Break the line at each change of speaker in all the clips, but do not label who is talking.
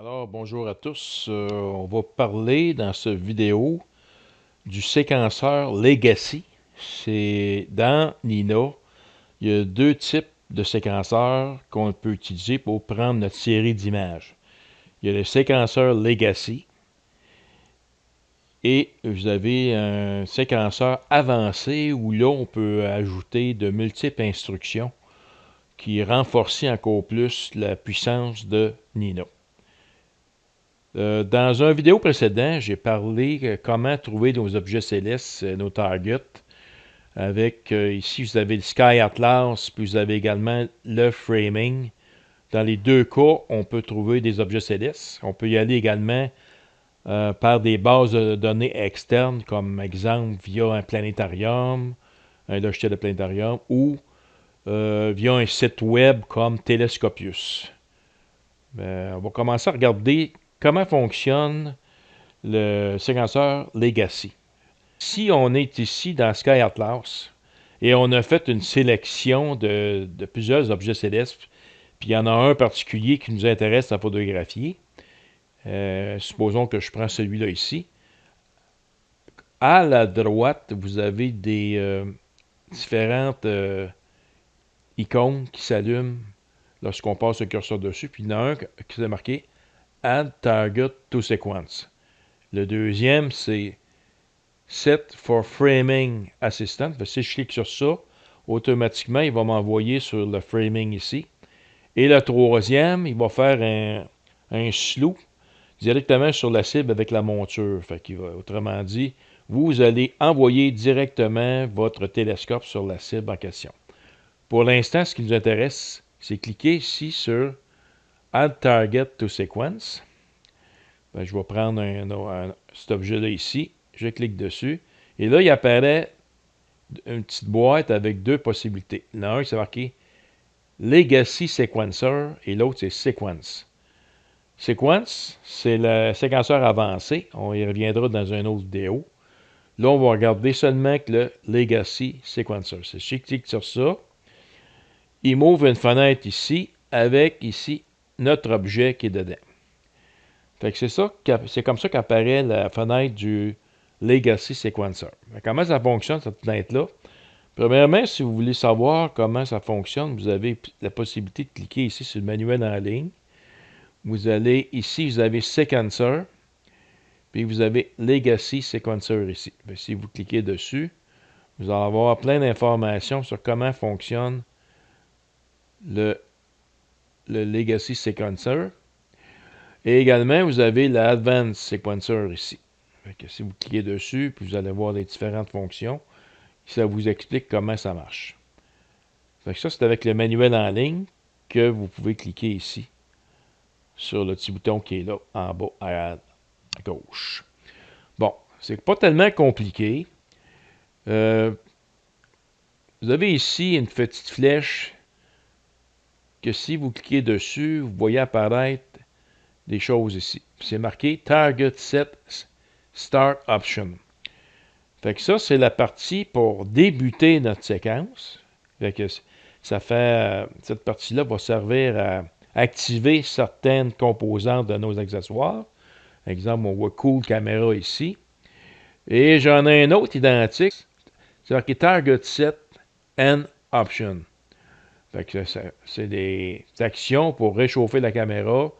Alors, bonjour à tous. On va parler dans cette vidéo du séquenceur Legacy. C'est dans Nina. Il y a deux types de séquenceurs qu'on peut utiliser pour prendre notre série d'images. Il y a le séquenceur Legacy et vous avez un séquenceur avancé où là, on peut ajouter de multiples instructions qui renforcent encore plus la puissance de Nina. Dans une vidéo précédente, j'ai parlé comment trouver nos objets célestes, nos targets, avec ici vous avez le Sky Atlas, puis vous avez également le framing. Dans les deux cas, on peut trouver des objets célestes. On peut y aller également par des bases de données externes, comme exemple via un planétarium, un logiciel de planétarium, ou via un site web comme Telescopius. On va commencer à regarder comment fonctionne le séquenceur Legacy. Si on est ici dans Sky Atlas et on a fait une sélection de plusieurs objets célestes, puis il y en a un particulier qui nous intéresse à photographier, supposons que je prends celui-là ici. À la droite, vous avez des différentes icônes qui s'allument lorsqu'on passe le curseur dessus, puis il y en a un qui est marqué Add Target to Sequence. Le deuxième, c'est Set for Framing Assistant. Si je clique sur ça, automatiquement, il va m'envoyer sur le framing ici. Et le troisième, il va faire un slew directement sur la cible avec la monture. Autrement dit, vous allez envoyer directement votre télescope sur la cible en question. Pour l'instant, ce qui nous intéresse, c'est cliquer ici sur Add Target to Sequence. Je vais prendre cet objet-là ici. Je clique dessus. Et là, il apparaît une petite boîte avec deux possibilités. L'un, c'est marqué Legacy Sequencer et l'autre, c'est Sequence. Sequence, c'est le séquenceur avancé. On y reviendra dans une autre vidéo. Là, on va regarder seulement que le Legacy Sequencer. Si je clique sur ça, il m'ouvre une fenêtre ici avec ici notre objet qui est dedans. Fait que c'est comme ça qu'apparaît la fenêtre du Legacy Sequencer. Comment ça fonctionne, cette fenêtre-là? Premièrement, si vous voulez savoir comment ça fonctionne, vous avez la possibilité de cliquer ici sur le manuel en ligne. Vous allez ici, vous avez Sequencer, puis vous avez Legacy Sequencer ici. Si vous cliquez dessus, vous allez avoir plein d'informations sur comment fonctionne le Legacy Sequencer. Et également, vous avez l'Advanced Sequencer ici. Si vous cliquez dessus, puis vous allez voir les différentes fonctions, ça vous explique comment ça marche. Ça, c'est avec le manuel en ligne que vous pouvez cliquer ici sur le petit bouton qui est là en bas à gauche. Bon, c'est pas tellement compliqué. Vous avez ici une petite flèche que si vous cliquez dessus, vous voyez apparaître des choses ici. C'est marqué Target Set Start Option. Fait que ça, c'est la partie pour débuter notre séquence. Fait que cette partie-là va servir à activer certaines composantes de nos accessoires. Par exemple, on voit Cool Camera ici. Et j'en ai un autre identique. C'est marqué Target Set and Option. Fait que c'est des actions pour réchauffer la caméra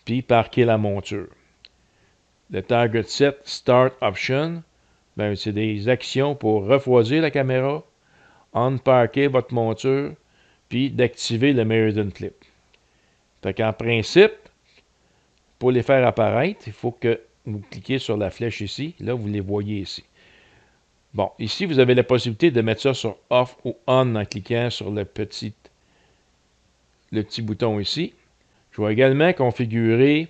puis parquer la monture. Le Target Set Start Option, c'est des actions pour refroidir la caméra, unparker votre monture, puis d'activer le Meridian Clip. Fait qu'en principe, pour les faire apparaître, il faut que vous cliquiez sur la flèche ici. Là, vous les voyez ici. Bon, ici, vous avez la possibilité de mettre ça sur Off ou On en cliquant sur le petit bouton ici. Je vais également configurer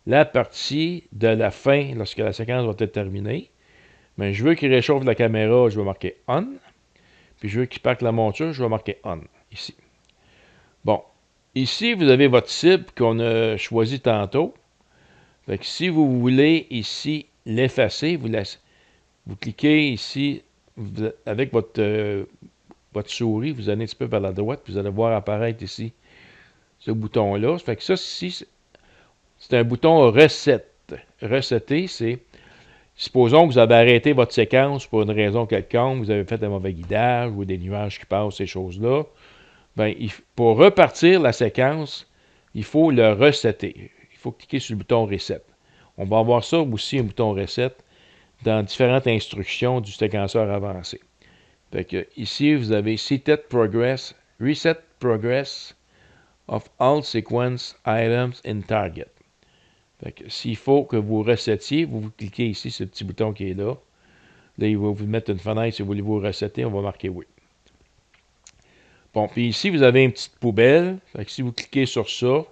la partie de la fin lorsque la séquence va être terminée. Mais je veux qu'il réchauffe la caméra, je vais marquer On. Puis je veux qu'il parque la monture, je vais marquer On ici. Bon, ici, vous avez votre cible qu'on a choisi tantôt. Fait que si vous voulez ici l'effacer, vous cliquez ici avec votre souris, vous allez un petit peu vers la droite, vous allez voir apparaître ici ce bouton-là. Fait que ça, ici, c'est un bouton Reset. Resetter, c'est, supposons que vous avez arrêté votre séquence pour une raison quelconque, vous avez fait un mauvais guidage ou des nuages qui passent, ces choses-là. Ben, pour repartir la séquence, il faut le resetter. Il faut cliquer sur le bouton Reset. On va avoir ça aussi, un bouton Reset, dans différentes instructions du séquenceur avancé. Fait que ici, vous avez Reset Progress of all sequence items in target. Fait que s'il faut que vous resettiez, vous cliquez ici sur le petit bouton qui est là. Là, il va vous mettre une fenêtre si vous voulez vous resetter, on va marquer oui. Bon, puis ici, vous avez une petite poubelle. Fait que si vous cliquez sur ça,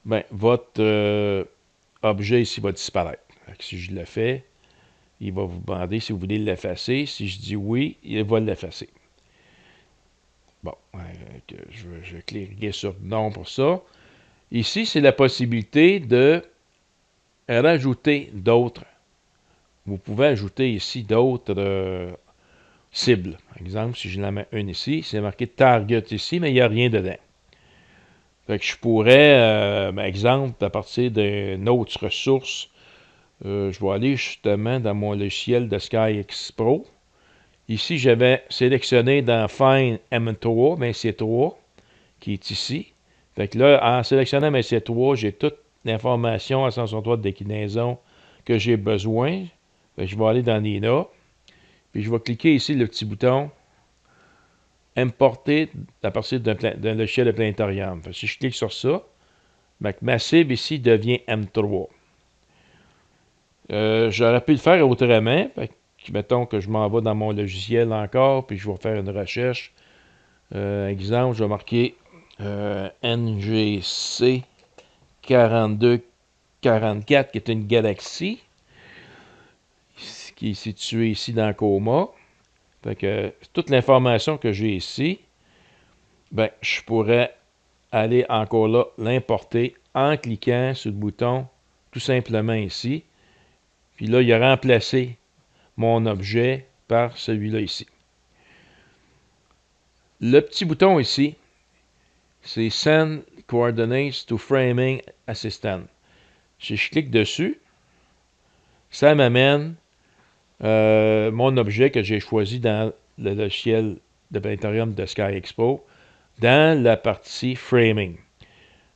ben, votre objet ici va disparaître. Fait que si je le fais, il va vous demander si vous voulez l'effacer. Si je dis oui, il va l'effacer. Bon, je vais cliquer sur non pour ça. Ici, c'est la possibilité de rajouter d'autres. Vous pouvez ajouter ici d'autres cibles. Par exemple, si je la mets une ici, c'est marqué Target ici, mais il n'y a rien dedans. Fait que je pourrais, par exemple, à partir d'une autre ressource, je vais aller justement dans mon logiciel de SkyX Pro. Ici, j'avais sélectionné dans Find M3, MC3, qui est ici. Fait que là, en sélectionnant MC3, j'ai toute l'information à 163 de déclinaison que j'ai besoin. Fait que je vais aller dans Nina. Puis je vais cliquer ici le petit bouton Importer à partir d'un logiciel de planétarium. Fait que si je clique sur ça, ma cible ici devient M3. J'aurais pu le faire autrement. Fait que, mettons que je m'en vais dans mon logiciel encore, puis je vais faire une recherche. Exemple, je vais marquer NGC 4244, qui est une galaxie, qui est située ici dans Coma. Fait que toute l'information que j'ai ici, ben, je pourrais aller encore là, l'importer en cliquant sur le bouton tout simplement ici. Puis là, il a remplacé mon objet par celui-là ici. Le petit bouton ici, c'est Send Coordinates to Framing Assistant. Si je clique dessus, ça m'amène mon objet que j'ai choisi dans le logiciel de planétarium de SkyX Pro dans la partie Framing.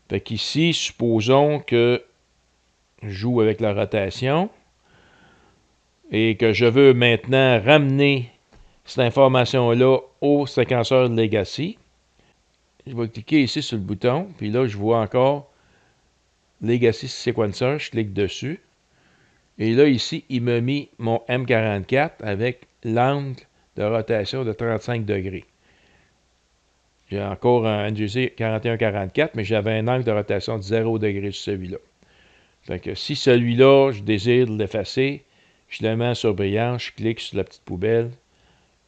Fait qu'ici, supposons que je joue avec la rotation et que je veux maintenant ramener cette information-là au séquenceur de Legacy. Je vais cliquer ici sur le bouton, puis là, je vois encore Legacy Sequencer, je clique dessus. Et là, ici, il m'a mis mon M44 avec l'angle de rotation de 35 degrés. J'ai encore un NGC 4144, mais j'avais un angle de rotation de 0 degré sur celui-là. Fait que si celui-là, je désire l'effacer, je le mets en surbrillance, je clique sur la petite poubelle,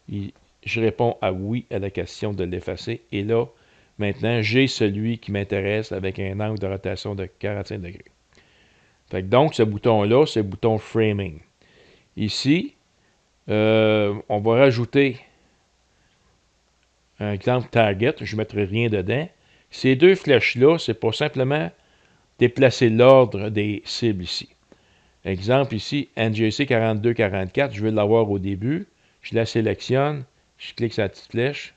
je réponds à oui à la question de l'effacer. Et là, maintenant, j'ai celui qui m'intéresse avec un angle de rotation de 45 degrés. Fait que donc, ce bouton-là, c'est le bouton Framing. Ici, on va rajouter un exemple Target. Je ne mettrai rien dedans. Ces deux flèches-là, c'est pour simplement déplacer l'ordre des cibles ici. Exemple ici, NGC 4244, je veux l'avoir au début. Je la sélectionne, je clique sur la petite flèche.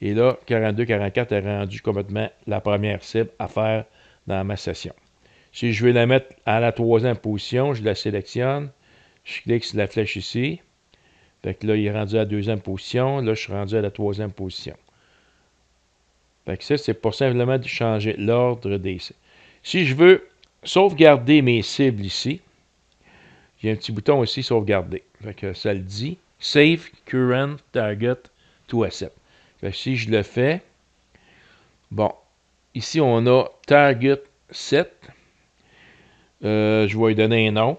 Et là, 4244 est rendu complètement la première cible à faire dans ma session. Si je veux la mettre à la troisième position, je la sélectionne. Je clique sur la flèche ici. Fait que là, il est rendu à la deuxième position. Là, je suis rendu à la troisième position. Fait que ça, c'est pour simplement changer l'ordre des cibles. Si je veux sauvegarder mes cibles ici, j'ai un petit bouton ici, sauvegarder. Fait que ça le dit. Save Current Target to Asset. Fait que si je le fais, bon, ici on a Target Set. Je vais lui donner un nom.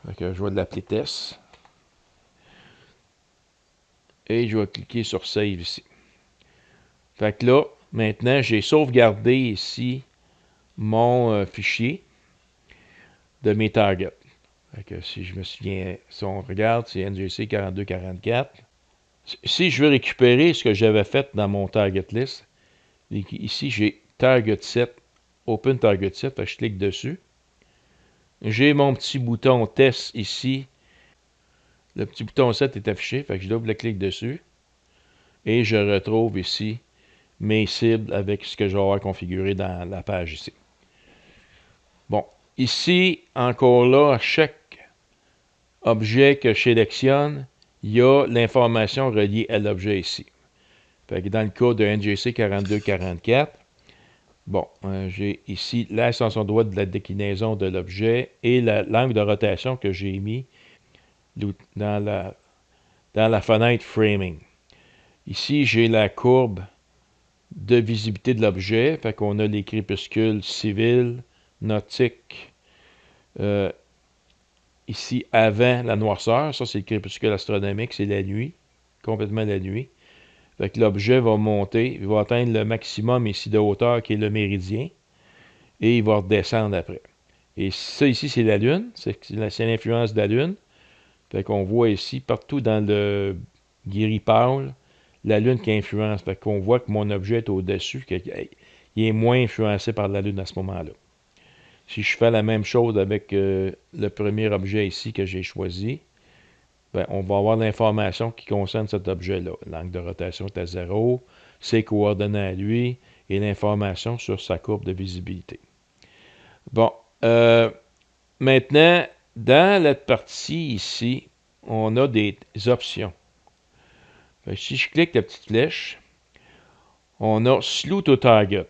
Fait que je vais l'appeler Test. Et je vais cliquer sur Save ici. Fait que là, maintenant, j'ai sauvegardé ici mon fichier de mes targets. Fait que si je me souviens, si on regarde, c'est NGC 4244. Si je veux récupérer ce que j'avais fait dans mon target list, ici j'ai target set Open Target Set, je clique dessus. J'ai mon petit bouton test ici. Le petit bouton 7 est affiché, fait que je double-clique dessus. Et je retrouve ici mes cibles avec ce que je vais avoir configuré dans la page ici. Bon, ici, encore là, à chaque objet que je sélectionne, il y a l'information reliée à l'objet ici. Fait que dans le cas de NGC 4244, bon, j'ai ici l'extension droite de la déclinaison de l'objet et l'angle de rotation que j'ai mis dans la fenêtre Framing. Ici, j'ai la courbe de visibilité de l'objet. Fait qu'on a les crépuscules civils, nautiques, ici avant la noirceur. Ça, c'est le crépuscule astronomique, c'est la nuit, complètement la nuit. Fait que l'objet va monter, il va atteindre le maximum ici de hauteur qui est le méridien, et il va redescendre après. Et ça ici, c'est la Lune, c'est l'influence de la Lune. Fait qu'on voit ici, partout dans le gris pâle, la Lune qui influence. Fait qu'on voit que mon objet est au-dessus, qu'il est moins influencé par la Lune à ce moment-là. Si je fais la même chose avec le premier objet ici que j'ai choisi, ben, on va avoir l'information qui concerne cet objet-là. L'angle de rotation est à 0, ses coordonnées à lui, et l'information sur sa courbe de visibilité. Bon, maintenant, dans la partie ici, on a des options. Si je clique la petite flèche, on a Slew to Target.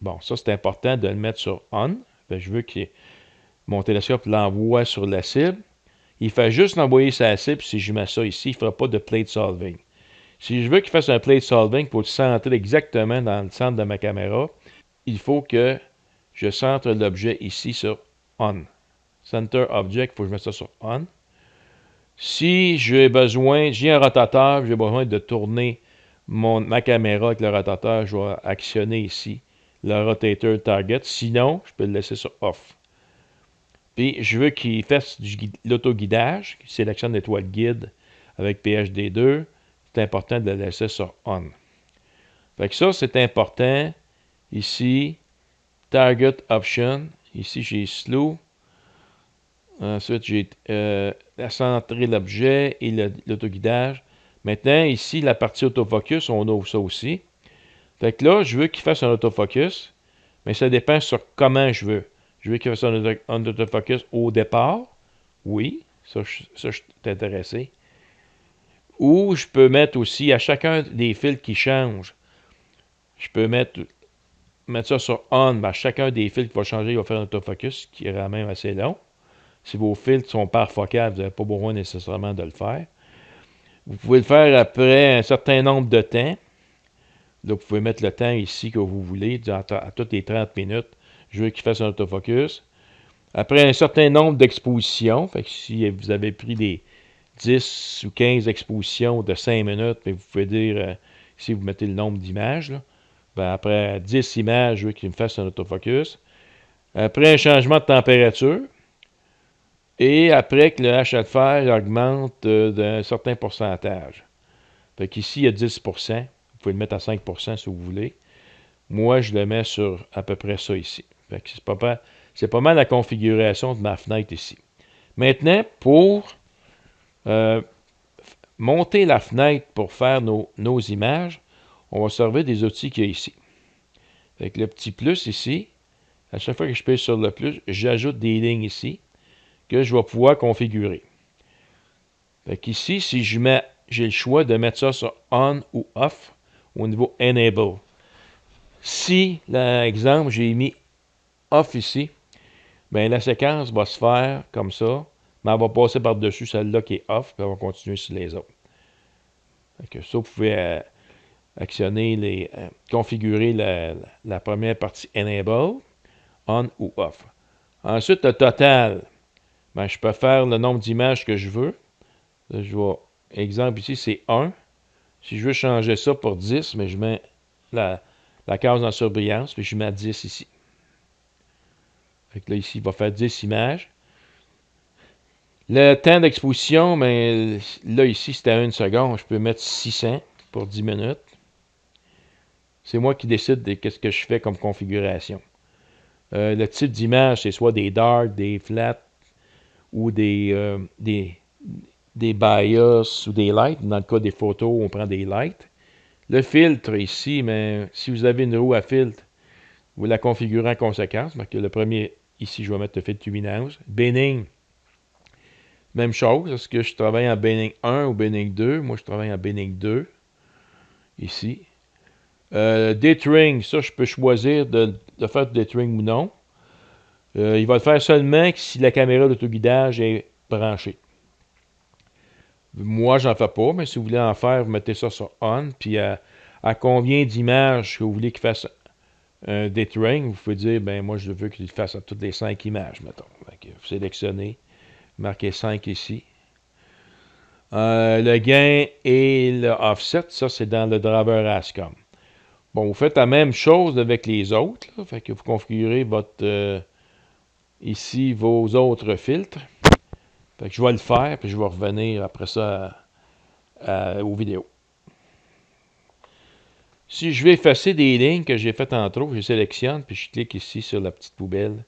Bon, ça c'est important de le mettre sur On. Je veux que mon télescope l'envoie sur la cible. Il fait juste l'envoyer sur la cible. Si je mets ça ici, il ne fera pas de plate solving. Si je veux qu'il fasse un plate solving pour le centrer exactement dans le centre de ma caméra, il faut que je centre l'objet ici sur On. Center Object, il faut que je mette ça sur On. Si j'ai un rotateur, j'ai besoin de tourner ma caméra avec le rotateur, je vais actionner ici le rotator target. Sinon, je peux le laisser sur off. Puis, je veux qu'il fasse l'autoguidage, qu'il sélectionne l'étoile guide avec PHD2. C'est important de le laisser sur on. Fait que ça, c'est important. Ici, target option. Ici, j'ai slow. Ensuite, j'ai centré l'objet et l'autoguidage. Maintenant, ici, la partie autofocus, on ouvre ça aussi. Fait que là, je veux qu'il fasse un autofocus, mais ça dépend sur comment je veux. Je veux qu'il fasse un autofocus au départ. Oui, ça je suis intéressé. Ou je peux mettre aussi, à chacun des fils qui changent, je peux mettre ça sur on. Ben, chacun des fils qui va changer, il va faire un autofocus, qui est quand même assez long. Si vos filtres sont parfocales, vous n'avez pas besoin nécessairement de le faire. Vous pouvez le faire après un certain nombre de temps. Là, vous pouvez mettre le temps ici que vous voulez, à toutes les 30 minutes. Je veux qu'il fasse un autofocus. Après un certain nombre d'expositions, fait que si vous avez pris des 10 ou 15 expositions de 5 minutes, mais vous pouvez dire, si vous mettez le nombre d'images, ben après 10 images, je veux qu'il me fasse un autofocus. Après un changement de température, et après que le HFR augmente d'un certain pourcentage. Fait qu'ici, il y a 10%. Vous pouvez le mettre à 5% si vous voulez. Moi, je le mets sur à peu près ça ici. Fait que c'est pas mal la configuration de ma fenêtre ici. Maintenant, pour monter la fenêtre pour faire nos images, on va servir des outils qu'il y a ici. Fait que le petit plus ici, à chaque fois que je pèse sur le plus, j'ajoute des lignes ici que je vais pouvoir configurer. Fait qu'ici, si j'ai le choix de mettre ça sur On ou Off au niveau Enable. Si, par exemple, j'ai mis Off ici, bien la séquence va se faire comme ça, mais elle va passer par-dessus celle-là qui est Off, puis elle va continuer sur les autres. Fait que ça, vous pouvez actionner configurer la première partie Enable, On ou Off. Ensuite, le total. Ben, je peux faire le nombre d'images que je veux. Là, je vais, exemple ici, c'est 1. Si je veux changer ça pour 10, mais je mets la case en surbrillance, puis je mets 10 ici. Fait que là, ici, il va faire 10 images. Le temps d'exposition, ben, là, ici, c'était à 1 seconde. Je peux mettre 600 pour 10 minutes. C'est moi qui décide de ce que je fais comme configuration. Le type d'image, c'est soit des dark, des flat ou des bias ou des lights. Dans le cas des photos, on prend des lights. Le filtre ici, mais si vous avez une roue à filtre, vous la configurez en conséquence. Donc, le premier, ici, je vais mettre le filtre luminance. Binning, même chose. Est-ce que je travaille en binning 1 ou binning 2? Moi, je travaille en binning 2. Ici. Dithering, ça, je peux choisir de faire du dithering ou non. Il va le faire seulement si la caméra d'autoguidage est branchée. Moi, j'en fais pas, mais si vous voulez en faire, vous mettez ça sur on, puis à combien d'images que vous voulez qu'il fasse un dithering, vous pouvez dire, ben moi, je veux qu'il fasse à toutes les 5 images, mettons. Donc, vous sélectionnez, marquez 5 ici. Le gain et le offset, ça, c'est dans le driver ASCOM. Bon, vous faites la même chose avec les autres, là, fait que vous configurez votre, ici, vos autres filtres. Fait que je vais le faire, puis je vais revenir après ça aux vidéos. Si je vais effacer des lignes que j'ai faites en trop, je sélectionne, puis je clique ici sur la petite poubelle.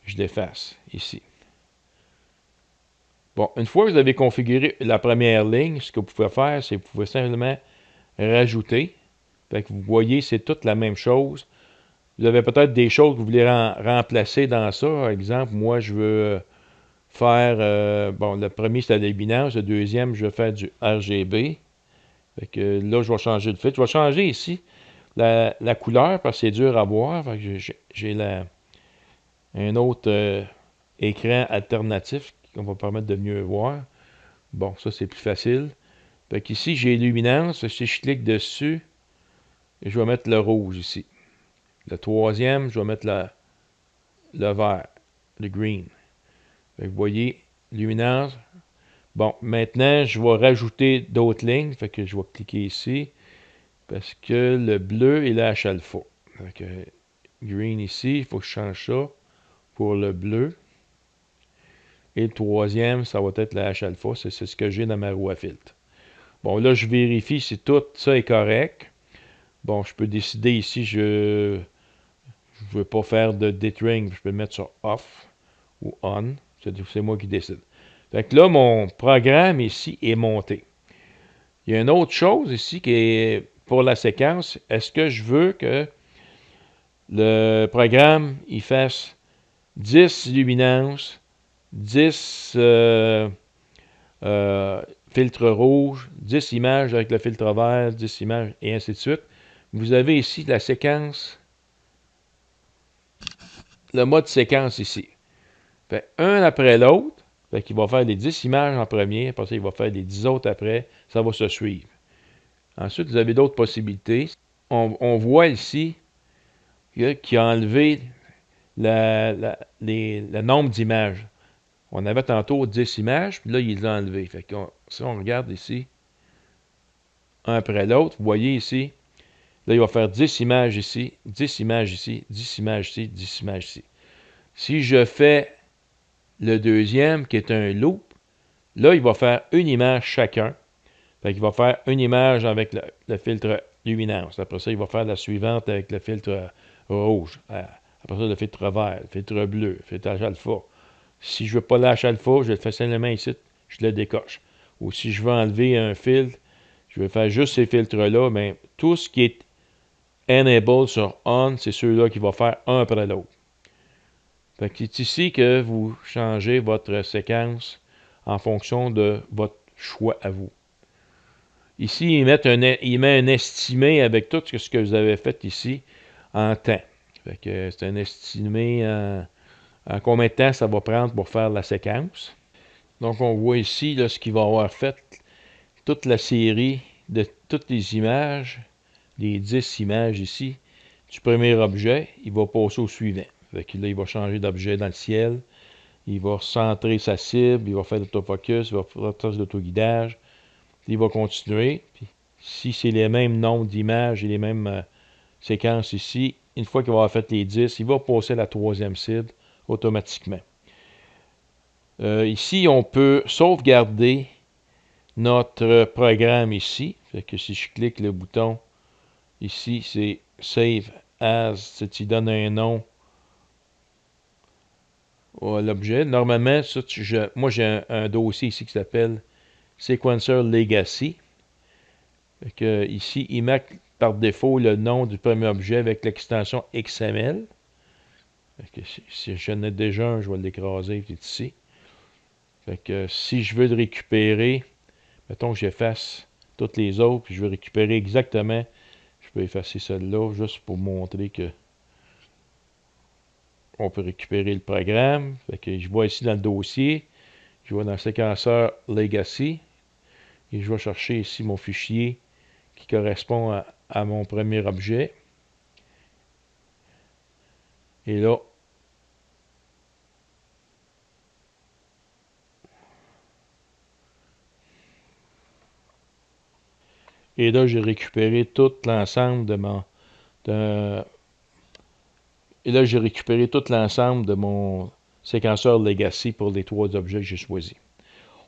Je l'efface, ici. Bon, une fois que vous avez configuré la première ligne, ce que vous pouvez faire, c'est que vous pouvez simplement rajouter. Fait que vous voyez, c'est toute la même chose. Vous avez peut-être des choses que vous voulez remplacer dans ça. Par exemple, moi, je veux faire, bon, le premier, c'est la luminance. Le deuxième, je vais faire du RGB. Fait que là, je vais changer de filtre. Je vais changer ici la couleur parce que c'est dur à voir. Fait que j'ai un autre écran alternatif qui va permettre de mieux voir. Bon, ça, c'est plus facile. Fait qu'ici, j'ai luminance. Si je clique dessus, je vais mettre le rouge ici. Le troisième, je vais mettre le vert, le green. Fait que vous voyez, luminance. Bon, maintenant, je vais rajouter d'autres lignes. Fait que je vais cliquer ici. Parce que le bleu est le H-alpha. Donc, green ici, il faut que je change ça pour le bleu. Et le troisième, ça va être le H-alpha. C'est ce que j'ai dans ma roue à filtre. Bon, là, je vérifie si tout ça est correct. Bon, je peux décider ici, je ne veux pas faire de dithering. Je peux le mettre sur off ou on. C'est moi qui décide. Fait que là, mon programme ici est monté. Il y a une autre chose ici qui est pour la séquence. Est-ce que je veux que le programme il fasse 10 luminances, 10 filtres rouges, 10 images avec le filtre vert, 10 images et ainsi de suite. Vous avez ici la séquence, le mode séquence ici. Fait un après l'autre. Fait qu'il va faire les 10 images en premier, après ça, il va faire les 10 autres après. Ça va se suivre. Ensuite, vous avez d'autres possibilités. On voit ici qu'il a enlevé le nombre d'images. On avait tantôt 10 images, puis là, il les a enlevées. Fait que si on regarde ici, un après l'autre, vous voyez ici, là, il va faire 10 images ici, 10 images ici, 10 images ici, 10 images ici. Si je fais le deuxième, qui est un loop, là, il va faire une image chacun. Fait qu'il va faire une image avec le filtre luminance. Après ça, il va faire la suivante avec le filtre rouge. Après ça, le filtre vert, le filtre bleu, le filtre alpha. Si je ne veux pas lâcher alpha, je le fais simplement ici, je le décoche. Ou si je veux enlever un filtre, je vais faire juste ces filtres-là, mais tout ce qui est enable sur on, c'est ceux-là qui vont faire un après l'autre. Fait que c'est ici que vous changez votre séquence en fonction de votre choix à vous. Ici, il met un estimé avec tout ce que vous avez fait ici en temps. Fait que c'est un estimé en combien de temps ça va prendre pour faire la séquence. Donc, on voit ici là, ce qu'il va avoir fait, toute la série de toutes les images, les 10 images ici, du premier objet, il va passer au suivant. Fait que là, il va changer d'objet dans le ciel, il va centrer sa cible, il va faire l'autofocus, il va faire l'autoguidage, il va continuer. Puis, si c'est les mêmes nombres d'images et les mêmes séquences ici, une fois qu'il va avoir fait les 10, il va passer à la troisième cible automatiquement. Ici, on peut sauvegarder notre programme ici. Fait que si je clique le bouton ici, c'est Save As. Tu donnes un nom l'objet. Normalement, ça, moi j'ai un dossier ici qui s'appelle Sequencer Legacy. Fait que, ici, il marque par défaut le nom du premier objet avec l'extension XML. Fait que, si j'en ai déjà un, je vais l'écraser ici. Fait que si je veux le récupérer, mettons que j'efface toutes les autres, puis je veux récupérer exactement, je peux effacer celle-là juste pour montrer que on peut récupérer le programme. Fait que je vois ici dans le dossier, je vois dans le séquenceur Legacy, et je vais chercher ici mon fichier qui correspond à mon premier objet. Et là, j'ai récupéré tout l'ensemble de mon... et là, j'ai récupéré tout l'ensemble de mon séquenceur Legacy pour les 3 objets que j'ai choisis.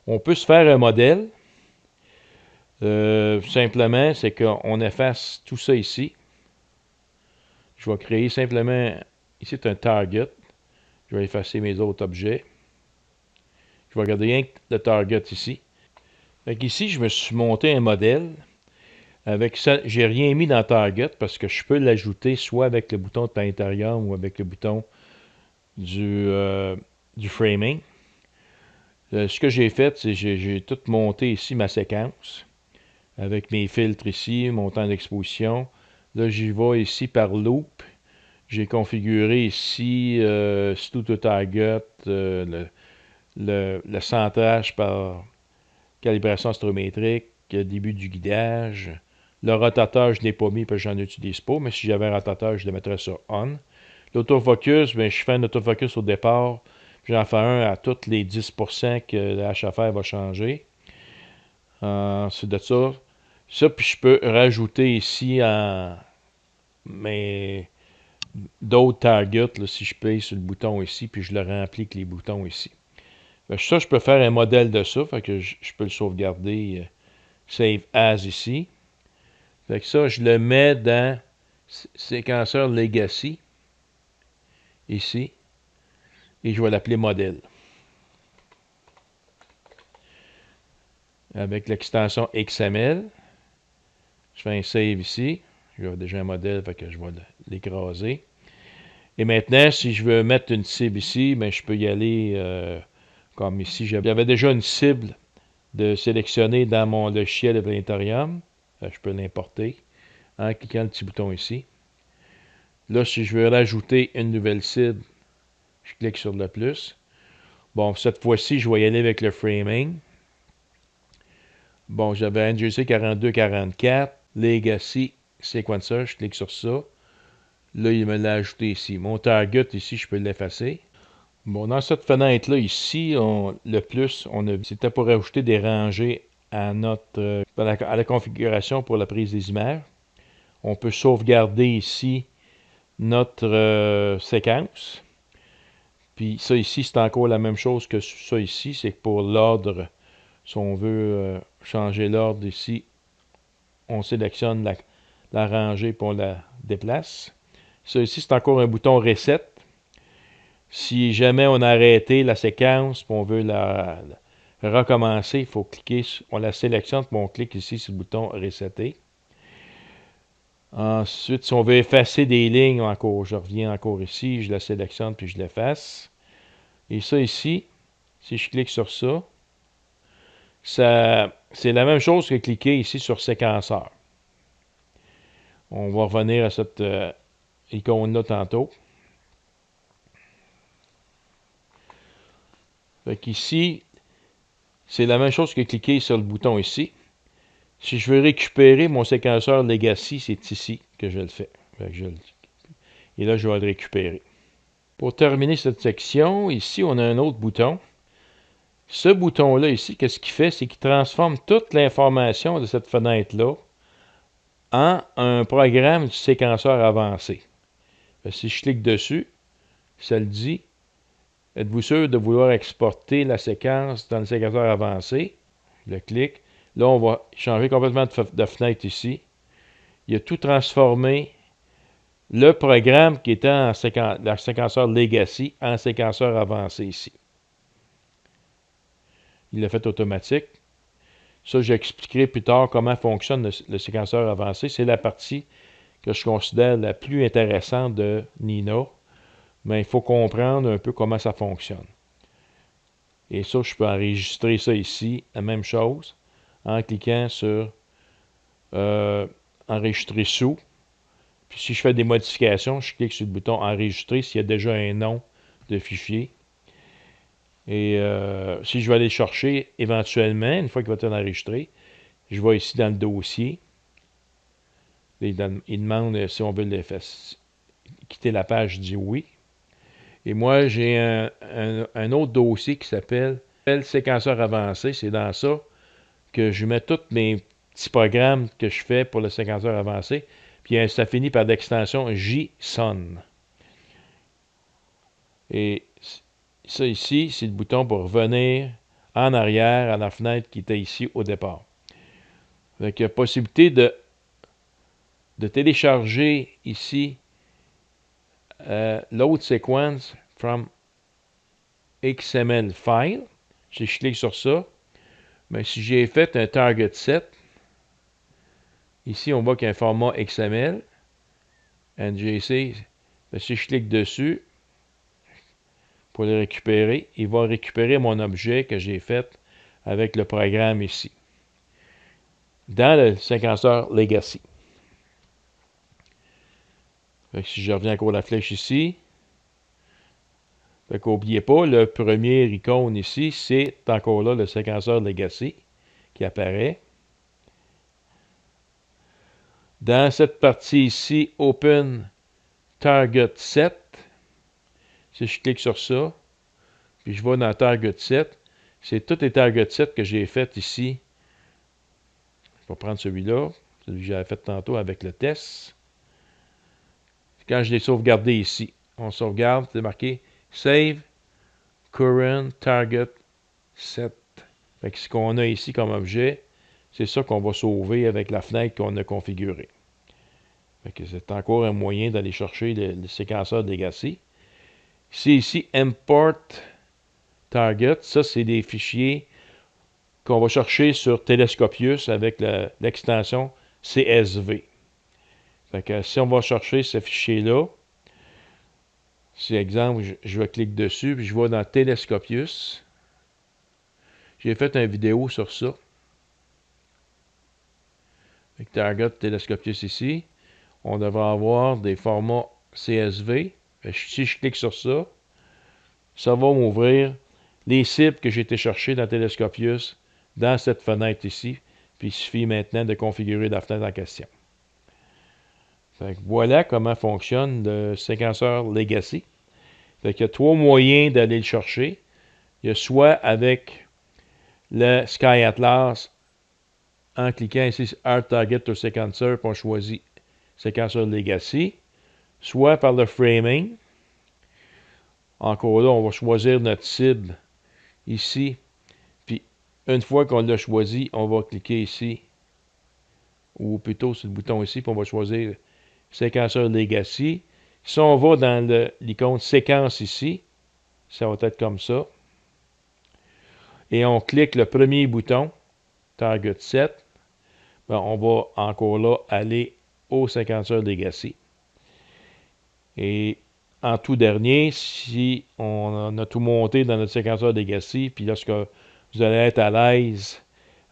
On peut se faire un modèle. Simplement, c'est qu'on efface tout ça ici. Je vais créer simplement... Ici, c'est un target. Je vais effacer mes autres objets. Je vais regarder rien que le target ici. Fait qu'ici, je me suis monté un modèle. Avec ça, j'ai rien mis dans Target parce que je peux l'ajouter soit avec le bouton de Planetarium ou avec le bouton du framing. Ce que j'ai fait, c'est que j'ai tout monté ici ma séquence avec mes filtres ici, mon temps d'exposition. Là, j'y vais ici par loop. J'ai configuré ici Slew to Target, le centrage par calibration astrométrique, début du guidage. Le rotateur, je ne l'ai pas mis parce que j'en utilise pas, mais si j'avais un rotateur, je le mettrais sur On. L'autofocus, ben, je fais un autofocus au départ, puis j'en fais un à tous les 10% que le HFR va changer. Ensuite de ça, puis je peux rajouter ici d'autres targets, là, si je paye sur le bouton ici, puis je le remplis avec les boutons ici. Ça, je peux faire un modèle de ça, fait que je peux le sauvegarder, Save As ici. Fait que ça, je le mets dans séquenceur Legacy, ici, et je vais l'appeler modèle. Avec l'extension XML, je fais un save ici. J'ai déjà un modèle, fait que je vais l'écraser. Et maintenant, si je veux mettre une cible ici, ben, je peux y aller comme ici. J'avais déjà une cible de sélectionner dans mon logiciel de Planetarium. Je peux l'importer en cliquant le petit bouton ici. Là, si je veux rajouter une nouvelle cible, je clique sur le plus. Bon, cette fois-ci, je vais y aller avec le framing. Bon, j'avais NGC 4244, Legacy Sequencer, je clique sur ça. Là, il me l'a ajouté ici. Mon target, ici, je peux l'effacer. Bon, dans cette fenêtre-là, ici, le plus, c'était pour ajouter des rangées à la configuration pour la prise des images. On peut sauvegarder ici notre séquence. Puis ça ici, c'est encore la même chose que ça ici. C'est que pour l'ordre, si on veut changer l'ordre ici, on sélectionne la rangée et on la déplace. Ça ici, c'est encore un bouton Reset. Si jamais on a arrêté la séquence et on veut la recommencer, il faut cliquer, on la sélectionne et on clique ici sur le bouton Resetter. Ensuite, si on veut effacer des lignes, je reviens encore ici, je la sélectionne puis je l'efface. Et ça ici, si je clique sur ça, c'est la même chose que cliquer ici sur séquenceur. On va revenir à cette icône-là tantôt. Fait qu'ici, c'est la même chose que cliquer sur le bouton ici. Si je veux récupérer mon séquenceur Legacy, c'est ici que je le fais. Et là, je vais le récupérer. Pour terminer cette section, ici, on a un autre bouton. Ce bouton-là ici, qu'est-ce qu'il fait? C'est qu'il transforme toute l'information de cette fenêtre-là en un programme du séquenceur avancé. Si je clique dessus, ça le dit. Êtes-vous sûr de vouloir exporter la séquence dans le séquenceur avancé? Je le clique. Là, on va changer complètement de fenêtre ici. Il a tout transformé le programme qui était en la séquenceur Legacy en séquenceur avancé ici. Il l'a fait automatique. Ça, j'expliquerai plus tard comment fonctionne le séquenceur avancé. C'est la partie que je considère la plus intéressante de Nina. Mais il faut comprendre un peu comment ça fonctionne. Et ça, je peux enregistrer ça ici, la même chose, en cliquant sur Enregistrer sous. Puis si je fais des modifications, je clique sur le bouton Enregistrer s'il y a déjà un nom de fichier. Et si je vais aller chercher éventuellement, une fois qu'il va être enregistré, je vais ici dans le dossier. Il demande si on veut quitter la page, je dis oui. Et moi, j'ai un autre dossier qui s'appelle séquenceur avancé. C'est dans ça que je mets tous mes petits programmes que je fais pour le séquenceur avancé. Puis ça finit par l'extension JSON. Et ça ici, c'est le bouton pour revenir en arrière à la fenêtre qui était ici au départ. Donc, il y a possibilité de télécharger ici load sequence from XML file. Si je clique sur ça, mais si j'ai fait un target set, ici on voit qu'il y a un format XML, NGC, mais si je clique dessus pour le récupérer, il va récupérer mon objet que j'ai fait avec le programme ici, dans le séquenceur Legacy. Fait que si je reviens encore à la flèche ici, n'oubliez pas, le premier icône ici, c'est encore là le séquenceur Legacy qui apparaît. Dans cette partie ici, Open Target Set, si je clique sur ça, puis je vais dans Target Set, c'est tous les Target Set que j'ai fait ici. Je vais prendre celui-là, celui que j'avais fait tantôt avec le test. Quand je l'ai sauvegardé ici, on sauvegarde, c'est marqué Save Current Target Set. Fait que ce qu'on a ici comme objet, c'est ça qu'on va sauver avec la fenêtre qu'on a configurée. Fait que c'est encore un moyen d'aller chercher le séquenceur Legacy. C'est ici Import Target. Ça, c'est des fichiers qu'on va chercher sur Telescopius avec l'extension CSV. Fait que si on va chercher ce fichier-là, si exemple, je vais cliquer dessus, puis je vais dans Telescopius. J'ai fait une vidéo sur ça. Avec Target Telescopius ici. On devrait avoir des formats CSV. Si je clique sur ça, ça va m'ouvrir les cibles que j'ai été chercher dans Telescopius dans cette fenêtre ici. Puis il suffit maintenant de configurer la fenêtre en question. Fait que voilà comment fonctionne le séquenceur Legacy. Fait qu'il y a trois moyens d'aller le chercher. Il y a soit avec le Sky Atlas en cliquant ici sur Add Target to Sequencer, puis on choisit séquenceur Legacy, soit par le framing. Encore là, on va choisir notre cible ici. Puis, une fois qu'on l'a choisi, on va cliquer ici, ou plutôt sur le bouton ici, puis on va choisir séquenceur Legacy. Si on va dans l'icône séquence ici, ça va être comme ça. Et on clique le premier bouton, Target Set. Ben, on va encore là aller au séquenceur Legacy. Et en tout dernier, si on a tout monté dans notre séquenceur Legacy, puis lorsque vous allez être à l'aise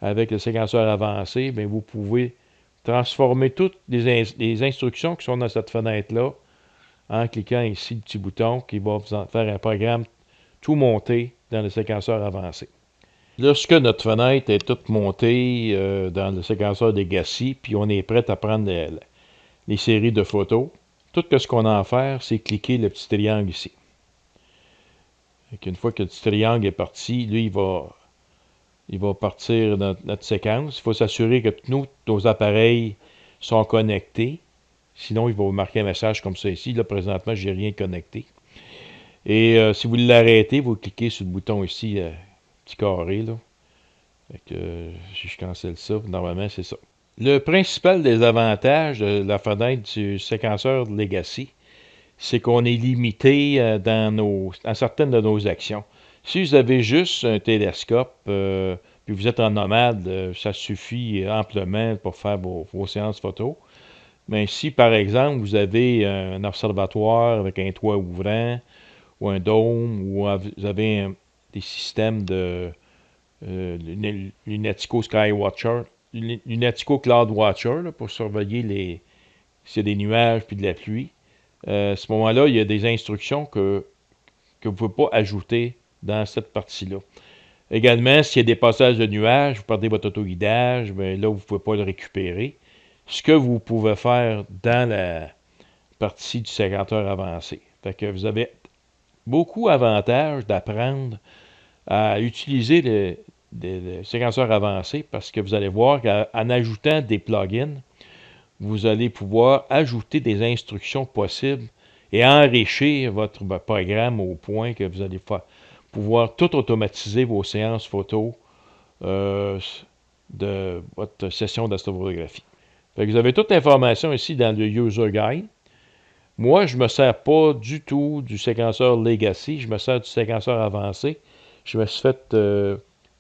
avec le séquenceur avancé, bien, vous pouvez transformer toutes les instructions qui sont dans cette fenêtre-là en cliquant ici le petit bouton qui va vous faire un programme tout monté dans le séquenceur avancé. Lorsque notre fenêtre est toute montée dans le séquenceur Legacy, puis on est prêt à prendre les séries de photos, tout ce qu'on a à faire, c'est cliquer le petit triangle ici. Une fois que le petit triangle est parti, lui, il va partir dans notre séquence. Il faut s'assurer que tous nos appareils sont connectés. Sinon, il va vous marquer un message comme ça ici. Là, présentement, je n'ai rien connecté. Et si vous l'arrêtez, vous cliquez sur le bouton ici, petit carré. Là. Fait que, si je cancelle ça, normalement, c'est ça. Le principal des avantages de la fenêtre du séquenceur Legacy, c'est qu'on est limité dans certaines de nos actions. Si vous avez juste un télescope, puis vous êtes en nomade, ça suffit amplement pour faire vos séances photo. Mais si, par exemple, vous avez un observatoire avec un toit ouvrant, ou un dôme, ou vous avez des systèmes de Lunatico Skywatcher, Lunatico Cloud Watcher, là, pour surveiller s'il y a des nuages puis de la pluie. À ce moment-là, il y a des instructions que vous ne pouvez pas ajouter dans cette partie-là. Également, s'il y a des passages de nuages, vous perdez votre autoguidage, bien là, vous ne pouvez pas le récupérer. Ce que vous pouvez faire dans la partie du séquenteur avancé. Fait que vous avez beaucoup d'avantages d'apprendre à utiliser le séquenceur avancé parce que vous allez voir qu'en ajoutant des plugins, vous allez pouvoir ajouter des instructions possibles et enrichir votre programme au point que vous allez pouvoir tout automatiser vos séances photo de votre session d'astrophotographie. Vous avez toute l'information ici dans le User Guide. Moi, je ne me sers pas du tout du séquenceur Legacy, je me sers du séquenceur avancé. Je me suis fait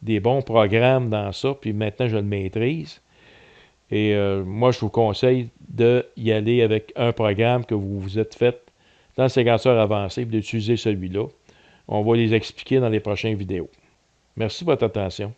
des bons programmes dans ça, puis maintenant je le maîtrise. Et moi, je vous conseille d'y aller avec un programme que vous vous êtes fait dans le séquenceur avancé, et d'utiliser celui-là. On va les expliquer dans les prochaines vidéos. Merci de votre attention.